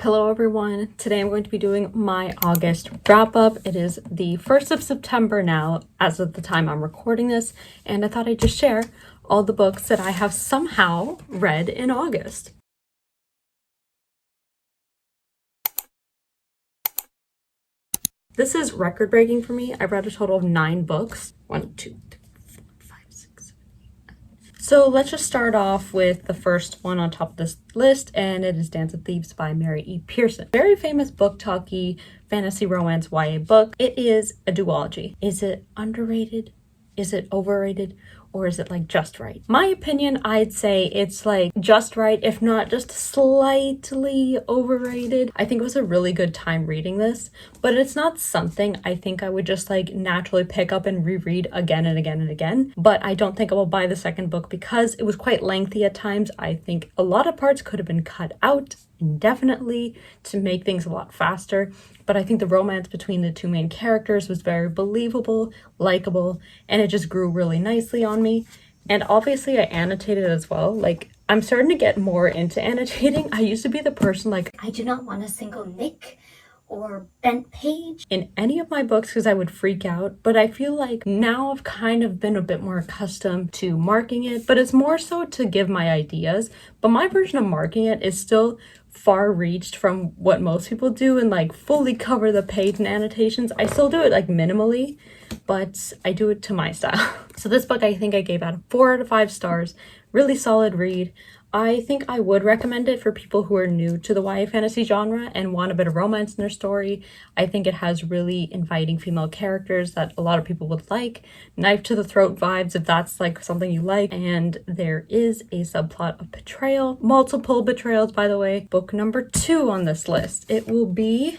Hello everyone, today I'm going to be doing my August wrap up. It is the 1st of September now as of the time I'm recording this, and I thought I'd just share all the books that I have somehow read in August. This is record breaking for me. I read a total of 9 books. 1, 2, 3, 4, 5, 6, 7, 8, 9. So let's just start off with the first one on top of this list, and it is Dance of Thieves by Mary E. Pearson. Very famous book talkie fantasy romance YA book. It is a duology. Is it underrated? Is it overrated? Or is it like just right? My opinion, I'd say it's like just right, if not just slightly overrated. I think it was a really good time reading this, but it's not something I think I would just like naturally pick up and reread again and again and again. But I don't think I will buy the second book because it was quite lengthy at times. I think a lot of parts could have been cut out indefinitely to make things a lot faster, but I think the romance between the two main characters was very believable, likable, and it just grew really nicely on me. And obviously I annotated as well. Like, I'm starting to get more into annotating. I used to be the person like, I do not want a single nick or bent page in any of my books because I would freak out, but I feel like now I've kind of been a bit more accustomed to marking it, but it's more so to give my ideas. But my version of marking it is still far reached from what most people do and like fully cover the page in annotations. I still do it like minimally, but I do it to my style. So this book I think I gave out 4 out of 5 stars. Really solid read. I think I would recommend it for people who are new to the YA fantasy genre and want a bit of romance in their story. I think it has really inviting female characters that a lot of people would like. Knife to the throat vibes if that's like something you like. And there is a subplot of betrayal. Multiple betrayals, by the way. Book number 2 on this list. It will be...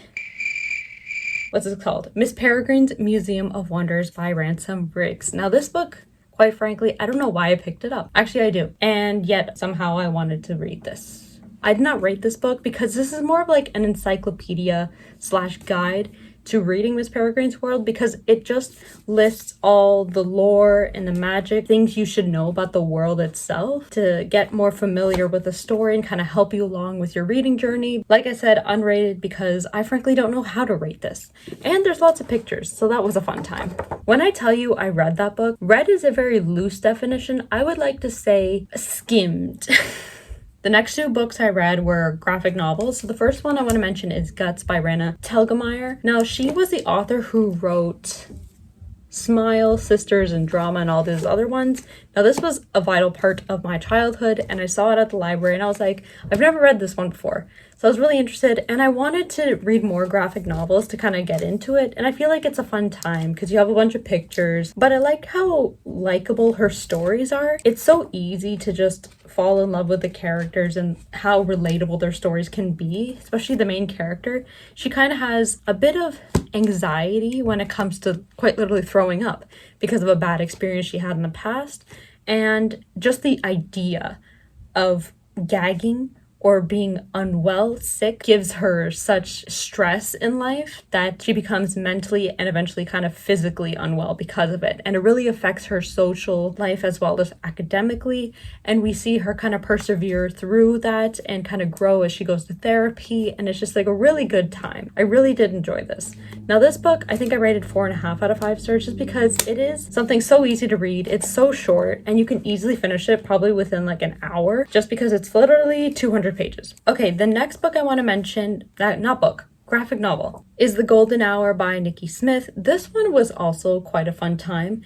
what's it called? Miss Peregrine's Museum of Wonders by Ransom Briggs. Now this book, quite frankly, I don't know why I picked it up. Actually, I do. And yet somehow I wanted to read this. I did not rate this book because this is more of like an encyclopedia / guide to reading Miss Peregrine's world, because it just lists all the lore and the magic, things you should know about the world itself to get more familiar with the story and kind of help you along with your reading journey. Like I said, unrated because I frankly don't know how to rate this. And there's lots of pictures, so that was a fun time. When I tell you I read that book, read is a very loose definition. I would like to say skimmed. The next 2 books I read were graphic novels. So the first one I want to mention is Guts by Rana Telgemeier. Now, she was the author who wrote Smile, Sisters, and Drama, and all these other ones. Now, this was a vital part of my childhood, and I saw it at the library, and I was like, I've never read this one before. So I was really interested, and I wanted to read more graphic novels to kind of get into it, and I feel like it's a fun time because you have a bunch of pictures, but I like how likable her stories are. It's so easy to just fall in love with the characters and how relatable their stories can be, especially the main character. She kind of has a bit of anxiety when it comes to quite literally throwing up because of a bad experience she had in the past, and just the idea of gagging or being unwell, sick, gives her such stress in life that she becomes mentally and eventually kind of physically unwell because of it. And it really affects her social life as well as academically. And we see her kind of persevere through that and kind of grow as she goes to therapy. And it's just like a really good time. I really did enjoy this. Now this book, I think I rated 4.5 out of 5 stars just because it is something so easy to read. It's so short and you can easily finish it probably within like an hour just because it's literally 200 pages. Okay, the next book I want to mention, graphic novel, is The Golden Hour by Nikki Smith. This one was also quite a fun time.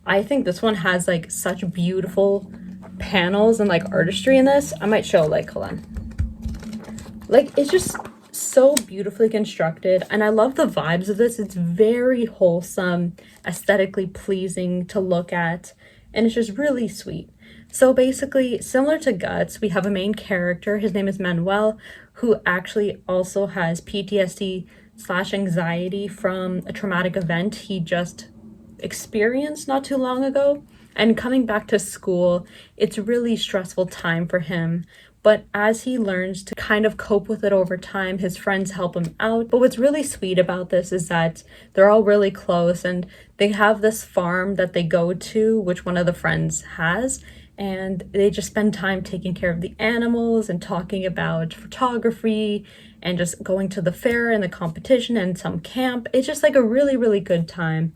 I think this one has like such beautiful panels and like artistry in this. I might show like, hold on. Like, it's just so beautifully constructed, and I love the vibes of this. It's very wholesome, aesthetically pleasing to look at, and it's just really sweet. So basically, similar to Guts, we have a main character. His name is Manuel, who actually also has PTSD / anxiety from a traumatic event he just experienced not too long ago. And coming back to school, it's a really stressful time for him. But as he learns to kind of cope with it over time, his friends help him out. But what's really sweet about this is that they're all really close, and they have this farm that they go to, which one of the friends has. and they just spend time taking care of the animals and talking about photography and just going to the fair and the competition and some camp. It's just like a really, really good time.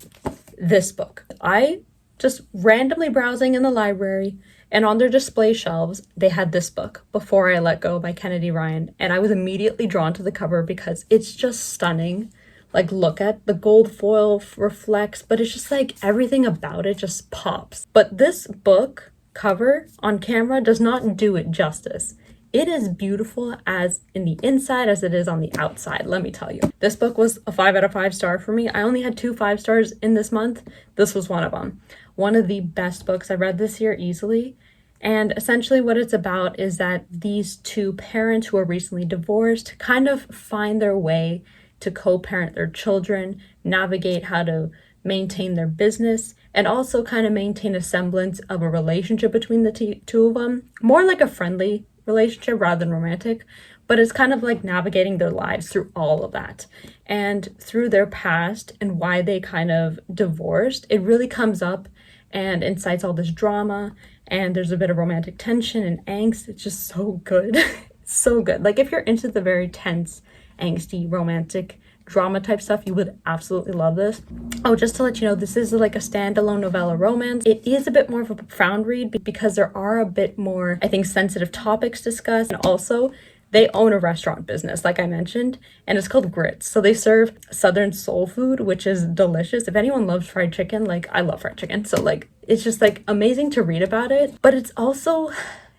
This book, I just randomly browsing in the library, and on their display shelves, they had this book, Before I Let Go by Kennedy Ryan, and I was immediately drawn to the cover because it's just stunning. Like, look at the gold foil reflects, but it's just like everything about it just pops. But this book cover on camera does not do it justice. It is beautiful as in the inside as it is on the outside, let me tell you. This book was a 5 out of 5 star for me. I only had 2 5 stars in this month. This was one of them. One of the best books I read this year easily. And essentially what it's about is that these two parents who are recently divorced kind of find their way to co-parent their children, navigate how to maintain their business, and also kind of maintain a semblance of a relationship between the two of them. More like a friendly relationship rather than romantic, but it's kind of like navigating their lives through all of that. And through their past and why they kind of divorced, it really comes up and incites all this drama, and there's a bit of romantic tension and angst. It's just so good. So good. Like, if you're into the very tense, angsty, romantic drama type stuff, you would absolutely love this. Oh, just to let you know, this is like a standalone novella romance. It is a bit more of a profound read because there are a bit more, I think, sensitive topics discussed. And also, they own a restaurant business, like I mentioned, and it's called Grits. So they serve Southern soul food, which is delicious. If anyone loves fried chicken, like, I love fried chicken. So like, it's just like amazing to read about it, but it's also,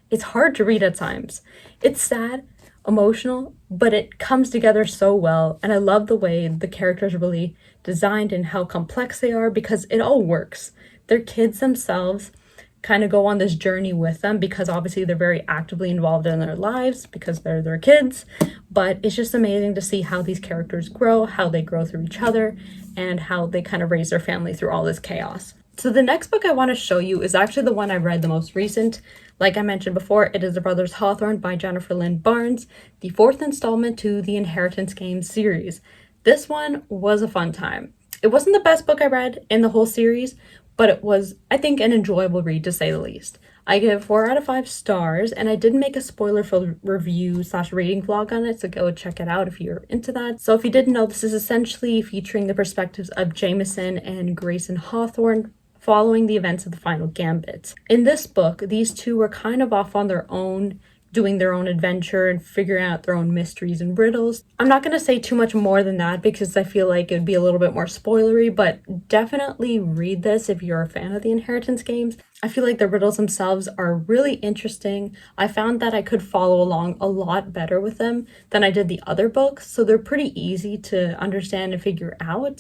it's hard to read at times. It's sad, emotional, but it comes together so well. And I love the way the characters are really designed and how complex they are because it all works. Their kids themselves kind of go on this journey with them because obviously they're very actively involved in their lives because they're their kids. But it's just amazing to see how these characters grow, how they grow through each other, and how they kind of raise their family through all this chaos. So the next book I want to show you is actually the one I read the most recent. Like I mentioned before, it is The Brothers Hawthorne by Jennifer Lynn Barnes, the 4th installment to the Inheritance Games series. This one was a fun time. It wasn't the best book I read in the whole series, but it was, I think, an enjoyable read to say the least. I give 4 out of 5 stars, and I did make a spoiler-filled review/rating vlog on it, so go check it out if you're into that. So if you didn't know, this is essentially featuring the perspectives of Jameson and Grayson Hawthorne following the events of the final gambit. In this book, these two were kind of off on their own, doing their own adventure and figuring out their own mysteries and riddles. I'm not going to say too much more than that because I feel like it would be a little bit more spoilery, but definitely read this if you're a fan of the Inheritance Games. I feel like the riddles themselves are really interesting. I found that I could follow along a lot better with them than I did the other books, so they're pretty easy to understand and figure out.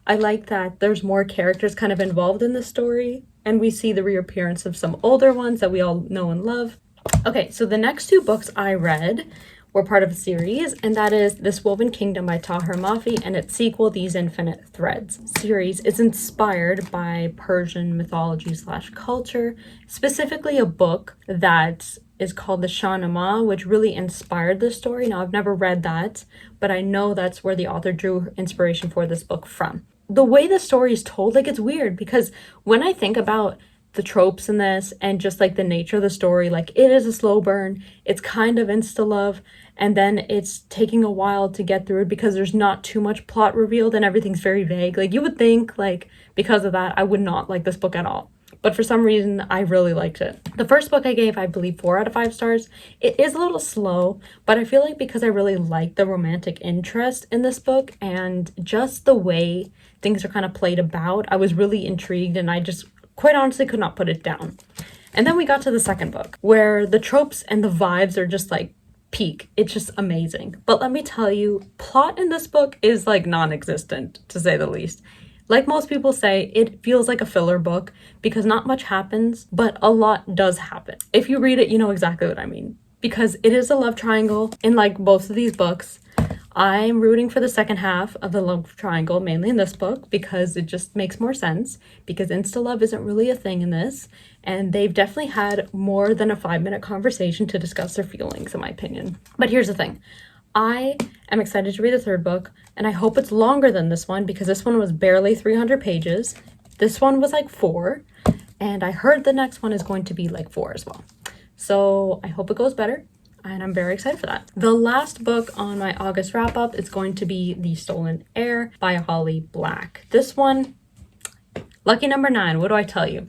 I like that there's more characters kind of involved in the story, and we see the reappearance of some older ones that we all know and love. Okay, so the next 2 books I read were part of a series, and that is This Woven Kingdom by Tahir Mafi and its sequel, These Infinite Threads. Series is inspired by Persian mythology/culture, specifically a book that is called the Shahnameh, which really inspired this story. Now, I've never read that, but I know that's where the author drew inspiration for this book from. The way the story is told, like, it's weird because when I think about the tropes in this and just like the nature of the story, like, it is a slow burn, it's kind of insta-love, and then it's taking a while to get through it because there's not too much plot revealed and everything's very vague. Like, you would think, like, because of that, I would not like this book at all. But for some reason, I really liked it. The first book I gave, I believe, 4 out of 5 stars. It is a little slow, but I feel like because I really like the romantic interest in this book and just the way things are kind of played about, I was really intrigued and I just quite honestly could not put it down. And then we got to the second book where the tropes and the vibes are just like peak. It's just amazing. But let me tell you, plot in this book is like non-existent, to say the least. Like most people say, it feels like a filler book because not much happens, but a lot does happen. If you read it, you know exactly what I mean. Because it is a love triangle in like both of these books. I'm rooting for the second half of the love triangle, mainly in this book, because it just makes more sense, because insta-love isn't really a thing in this, and they've definitely had more than a 5-minute conversation to discuss their feelings, in my opinion. But here's the thing. I am excited to read the third book, and I hope it's longer than this one, because this one was barely 300 pages. This one was like 4. And I heard the next one is going to be like 4 as well. So I hope it goes better. And I'm very excited for that. The last book on my August wrap up is going to be The Stolen Heir by Holly Black. This one, lucky number 9, what do I tell you?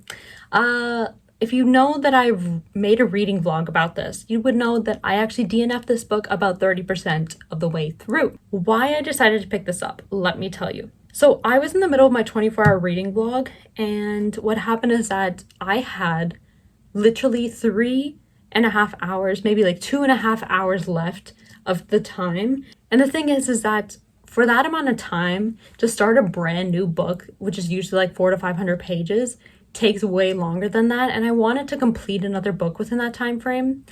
If you know that I've made a reading vlog about this, you would know that I actually DNF'd this book about 30% of the way through. Why I decided to pick this up, let me tell you. So I was in the middle of my 24-hour reading vlog, and what happened is that I had literally 3.5 hours, maybe like 2.5 hours left of the time. And the thing is that for that amount of time to start a brand new book, which is usually like 400 to 500 pages, takes way longer than that. And I wanted to complete another book within that time frame.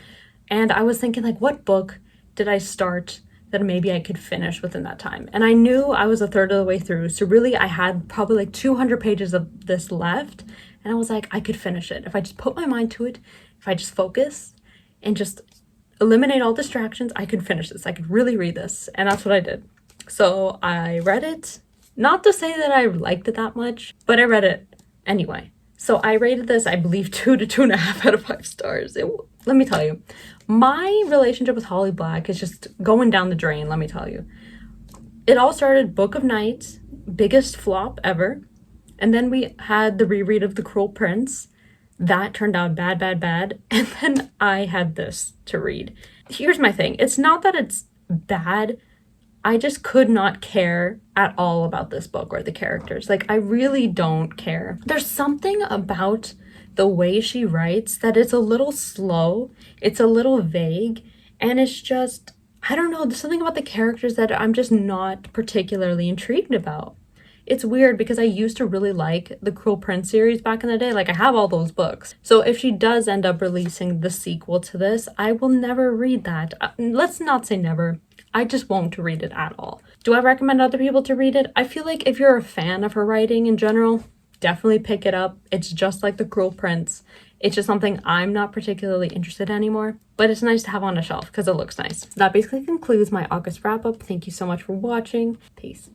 And I was thinking, like, what book did I start that maybe I could finish within that time? And I knew I was a third of the way through. So really I had probably like 200 pages of this left. And I was like, I could finish it. If I just put my mind to it, if I just focus and just eliminate all distractions, I could finish this. I could really read this. And that's what I did. So I read it. Not to say that I liked it that much, but I read it anyway. So I rated this, I believe, 2 to 2.5 out of 5 stars. Let me tell you, my relationship with Holly Black is just going down the drain, let me tell you. It all started Book of Night, biggest flop ever. And then we had the reread of The Cruel Prince. That turned out bad. And then I had this to read. Here's my thing. It's not that it's bad. I just could not care at all about this book or the characters. Like, I really don't care. There's something about the way she writes that it's a little slow. It's a little vague. And it's just, I don't know. There's something about the characters that I'm just not particularly intrigued about. It's weird because I used to really like the Cruel Prince series back in the day. Like, I have all those books. So if she does end up releasing the sequel to this, I will never read that. Let's not say never. I just won't read it at all. Do I recommend other people to read it? I feel like if you're a fan of her writing in general, definitely pick it up. It's just like The Cruel Prince. It's just something I'm not particularly interested in anymore, but it's nice to have on a shelf because it looks nice. That basically concludes my August wrap up. Thank you so much for watching. Peace.